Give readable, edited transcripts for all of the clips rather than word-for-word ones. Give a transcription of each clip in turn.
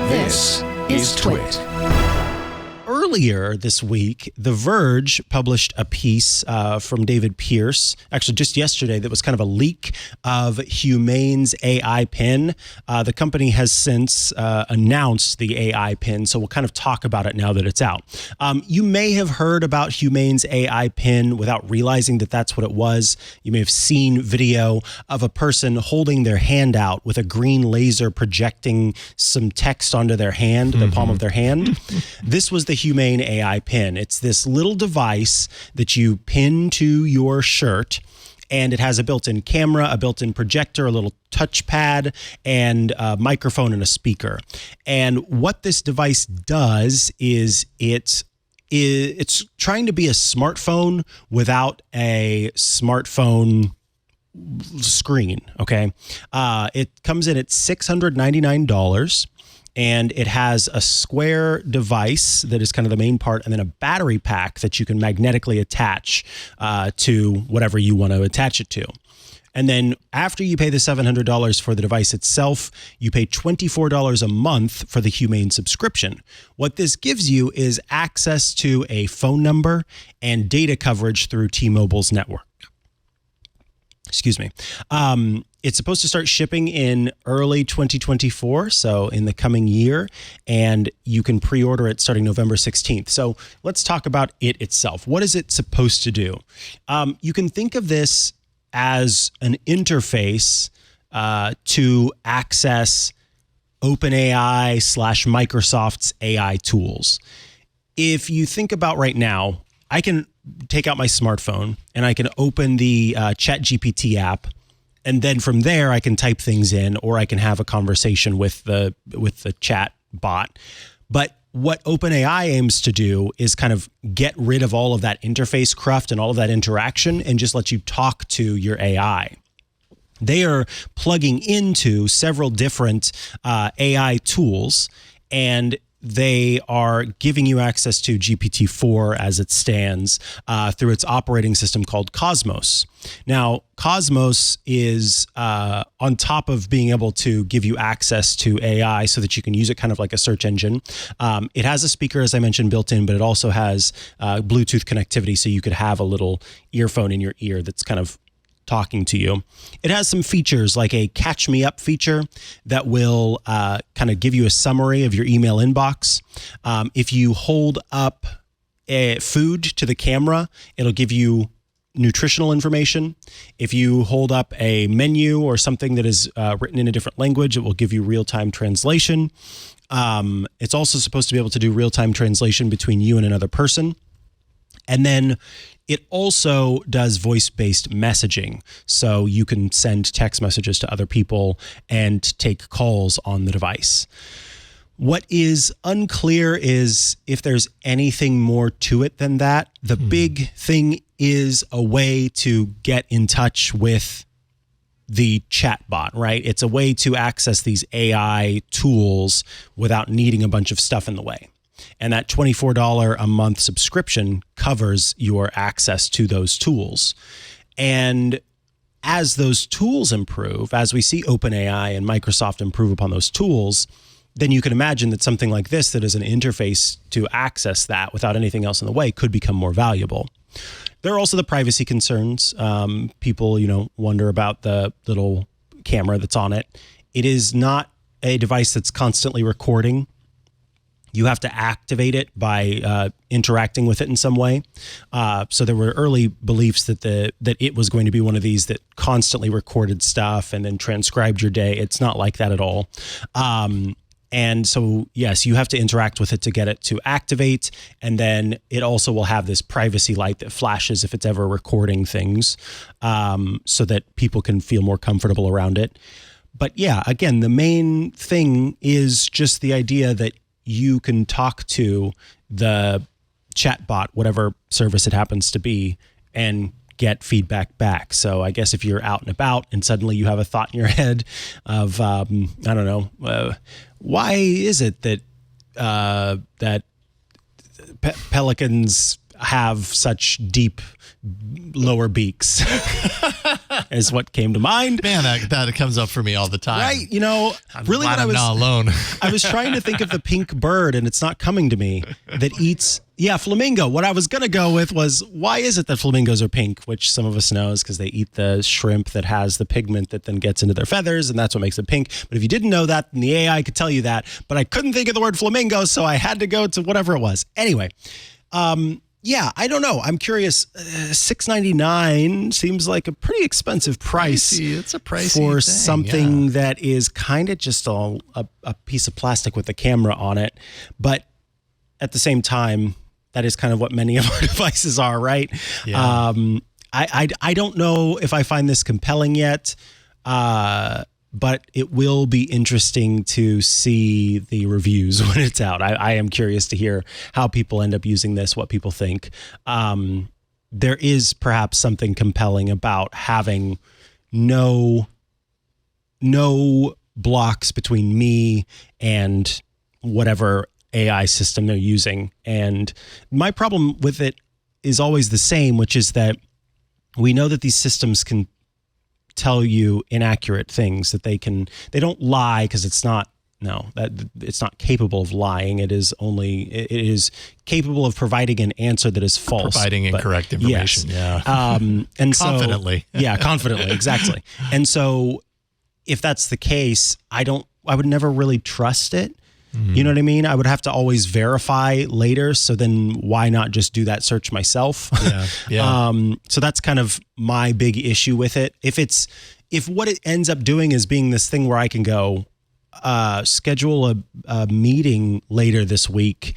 This is TWiT. Earlier this week, The Verge published a piece from David Pierce, actually just yesterday, that was kind of a leak of Humane's AI pin. The company has since announced the AI pin, so we'll kind of talk about it now that it's out. You may have heard about Humane's AI pin without realizing that that's what it was. You may have seen video of a person holding their hand out with a green laser projecting some text onto their hand, the palm of their hand. This was the Humane AI pin. It's this little device that you pin to your shirt, and it has a built-in camera, a built-in projector, a little touchpad, and a microphone and a speaker. And what this device does is it's trying to be a smartphone without a smartphone screen, okay? It comes in at $699. And it has a square device that is kind of the main part, and then a battery pack that you can magnetically attach to whatever you want to attach it to. And then after you pay the $700 for the device itself, you pay $24 a month for the Humane subscription. What this gives you is access to a phone number and data coverage through T-Mobile's network. Excuse me. It's supposed to start shipping in early 2024, so in the coming year, and you can pre-order it starting November 16th. So let's talk about it itself. What is it supposed to do? You can think of this as an interface to access OpenAI / Microsoft's AI tools. If you think about right now, I can take out my smartphone and I can open the ChatGPT app, and then from there I can type things in, or I can have a conversation with the chat bot. But what OpenAI aims to do is kind of get rid of all of that interface cruft and all of that interaction and just let you talk to your AI. They are plugging into several different AI tools, and they are giving you access to GPT-4 as it stands through its operating system called Cosmos. Now, Cosmos is on top of being able to give you access to AI so that you can use it kind of like a search engine. It has a speaker, as I mentioned, built in, but it also has Bluetooth connectivity, so you could have a little earphone in your ear that's kind of talking to you. It has some features like a catch me up feature that will kind of give you a summary of your email inbox. If you hold up food to the camera, it'll give you nutritional information. If you hold up a menu or something that is written in a different language, it will give you real-time translation. It's also supposed to be able to do real-time translation between you and another person. And then it also does voice-based messaging, so you can send text messages to other people and take calls on the device. What is unclear is if there's anything more to it than that. The big thing is a way to get in touch with the chatbot, right? It's a way to access these AI tools without needing a bunch of stuff in the way. And that $24 a month subscription covers your access to those tools. And as those tools improve, as we see OpenAI and Microsoft improve upon those tools, then you can imagine that something like this, that is an interface to access that without anything else in the way, could become more valuable. There are also the privacy concerns. People, wonder about the little camera that's on it. It is not a device that's constantly recording. You have to activate it by interacting with it in some way. So there were early beliefs that it was going to be one of these that constantly recorded stuff and then transcribed your day. It's not like that at all. And so, yes, you have to interact with it to get it to activate. And then it also will have this privacy light that flashes if it's ever recording things, so that people can feel more comfortable around it. But yeah, again, the main thing is just the idea that you can talk to the chatbot, whatever service it happens to be, and get feedback back. So I guess if you're out and about and suddenly you have a thought in your head of, why is it that that pelicans have such deep lower beaks is what came to mind. Man, that comes up for me all the time. Right. You know, I'm really glad what I'm not alone. I was trying to think of the pink bird and it's not coming to me that eats. Yeah, flamingo. What I was going to go with was, why is it that flamingos are pink? Which some of us know is because they eat the shrimp that has the pigment that then gets into their feathers, and that's what makes it pink. But if you didn't know that, then the AI could tell you that. But I couldn't think of the word flamingo, so I had to go to whatever it was. Anyway, yeah, I don't know. I'm curious. $6.99 seems like a pretty expensive price. It's a pricey for thing, something that is kind of just a piece of plastic with a camera on it. But at the same time, that is kind of what many of our devices are, right? Yeah. I don't know if I find this compelling yet, but it will be interesting to see the reviews when it's out. I am curious to hear how people end up using this, what people think. There is perhaps something compelling about having no blocks between me and whatever AI system they're using. And my problem with it is always the same, which is that we know that these systems can tell you inaccurate things, that they don't lie because it's not capable of lying. It is capable of providing an answer that is false. Providing incorrect information. Yes. Yeah. And confidently. So, yeah, confidently. Exactly. And so if that's the case, I would never really trust it. You know what I mean? I would have to always verify later. So then why not just do that search myself? Yeah. So that's kind of my big issue with it. If what it ends up doing is being this thing where I can go schedule a meeting later this week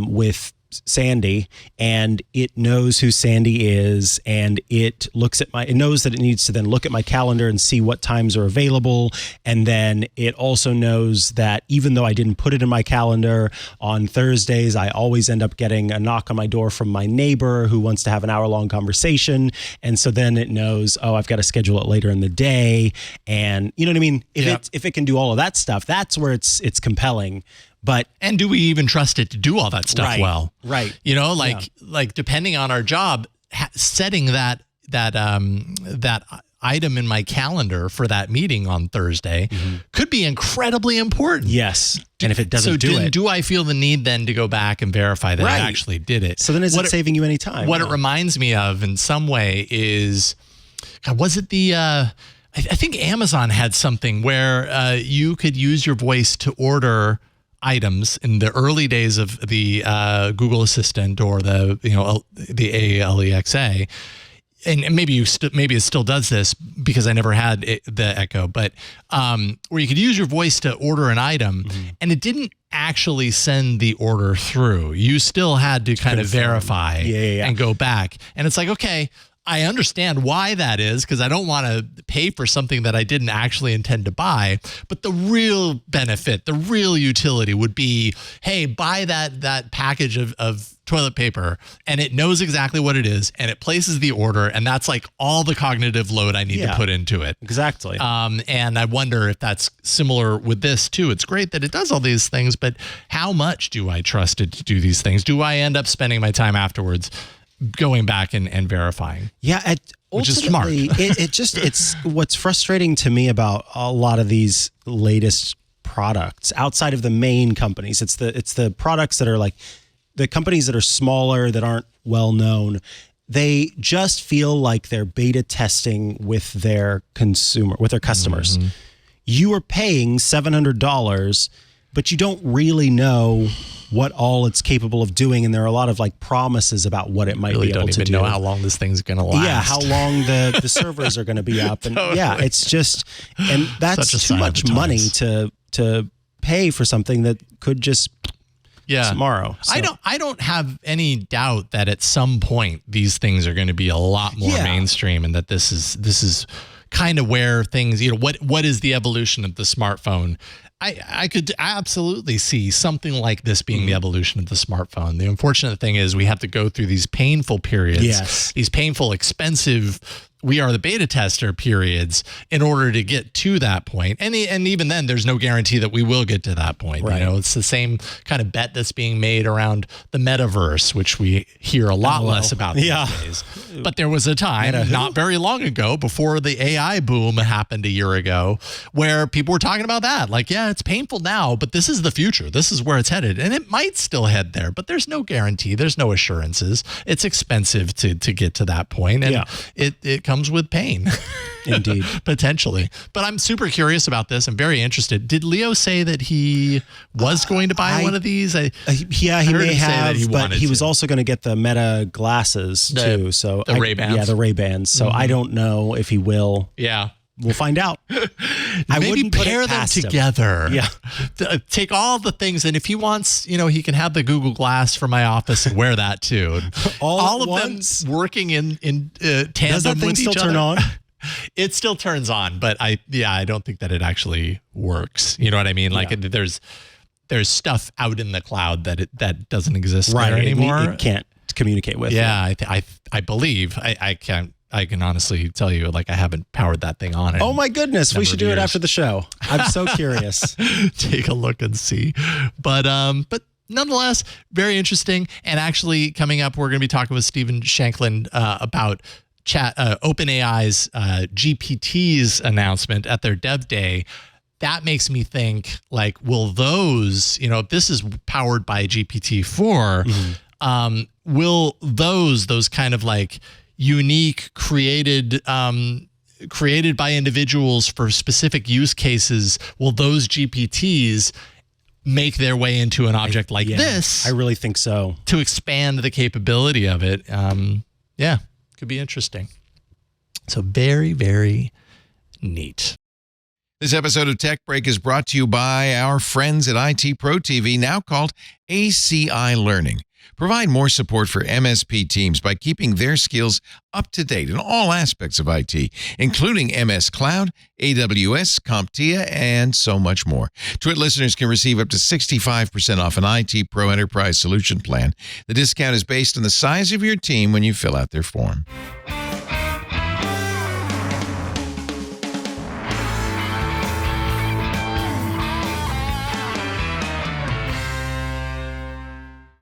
with Sandy, and it knows who Sandy is, and it knows that it needs to then look at my calendar and see what times are available. And then it also knows that even though I didn't put it in my calendar on Thursdays, I always end up getting a knock on my door from my neighbor who wants to have an hour-long conversation. And so then it knows, oh, I've got to schedule it later in the day. And you know what I mean? If it can do all of that stuff, that's where it's compelling. And do we even trust it to do all that stuff well? Right. You know, like depending on our job, setting that item in my calendar for that meeting on Thursday could be incredibly important. Yes. And if it doesn't do I feel the need then to go back and verify that I actually did it? So then is it saving you any time? What it reminds me of in some way is, was it the... I think Amazon had something where you could use your voice to order items in the early days of the Google Assistant or the Alexa, and maybe it still does this because I never had the Echo, but where you could use your voice to order an item, and it didn't actually send the order through. You still had to kind of verify and go back, and it's like, okay, I understand why that is, because I don't want to pay for something that I didn't actually intend to buy. But the real benefit, the real utility would be, hey, buy that package of toilet paper, and it knows exactly what it is, and it places the order, and that's like all the cognitive load I need to put into it. Exactly. And I wonder if that's similar with this too. It's great that it does all these things, but how much do I trust it to do these things? Do I end up spending my time afterwards going back and verifying? Yeah, which is smart. It's what's frustrating to me about a lot of these latest products outside of the main companies. It's the products that are like the companies that are smaller, that aren't well known. They just feel like they're beta testing with their customers. You are paying $700, but you don't really know what all it's capable of doing, and there are a lot of like promises about what it might be able to do. Don't even know how long this thing's going to last. Yeah, how long the servers are going to be up, and yeah, it's just, and that's too much money to pay for something that could just tomorrow. So. I don't have any doubt that at some point these things are going to be a lot more mainstream, and that this is kind of where things, what is the evolution of the smartphone? I could absolutely see something like this being the evolution of the smartphone. The unfortunate thing is we have to go through these painful periods, these painful, expensive we are the beta tester periods in order to get to that point. And even then, there's no guarantee that we will get to that point. Right. You know, it's the same kind of bet that's being made around the metaverse, which we hear a lot less about these days. But there was a time not very long ago, before the AI boom happened a year ago, where people were talking about that. Like, yeah, it's painful now, but this is the future. This is where it's headed. And it might still head there, but there's no guarantee. There's no assurances. It's expensive to get to that point. And it comes with pain. Indeed. Potentially. But I'm super curious about this. I'm very interested. Did Leo say that he was going to buy one of these? He may have, but he was also going to get the Meta glasses too. So the Ray-Bans? Yeah, the Ray-Bans. So I don't know if he will. Yeah. We'll find out. Maybe pair them together. Yeah. Take all the things. And if he wants, you know, he can have the Google Glass for my office and wear that too. all of once? them working in tandem Does that thing with still each turn other. on? It still turns on, but I don't think that it actually works. You know what I mean? Like there's stuff out in the cloud that doesn't exist there anymore. It can't communicate with. Yeah, I believe I can honestly tell you, like, I haven't powered that thing on. Oh my goodness, we should do it after the show. I'm so curious. Take a look and see. But nonetheless, very interesting. And actually, coming up, we're going to be talking with Stephen Shanklin about OpenAI's GPT's announcement at their Dev Day. That makes me think, like, will those, you know, if this is powered by GPT-4, will those kind of like unique created by individuals for specific use cases, will those GPTs make their way into an object like this? I really think so. To expand the capability of it. Could be interesting. So very, very neat. This episode of Tech Break is brought to you by our friends at IT Pro TV, now called ACI Learning. Provide more support for MSP teams by keeping their skills up to date in all aspects of IT, including MS Cloud, AWS, CompTIA, and so much more. TWiT listeners can receive up to 65% off an IT Pro Enterprise Solution Plan. The discount is based on the size of your team when you fill out their form.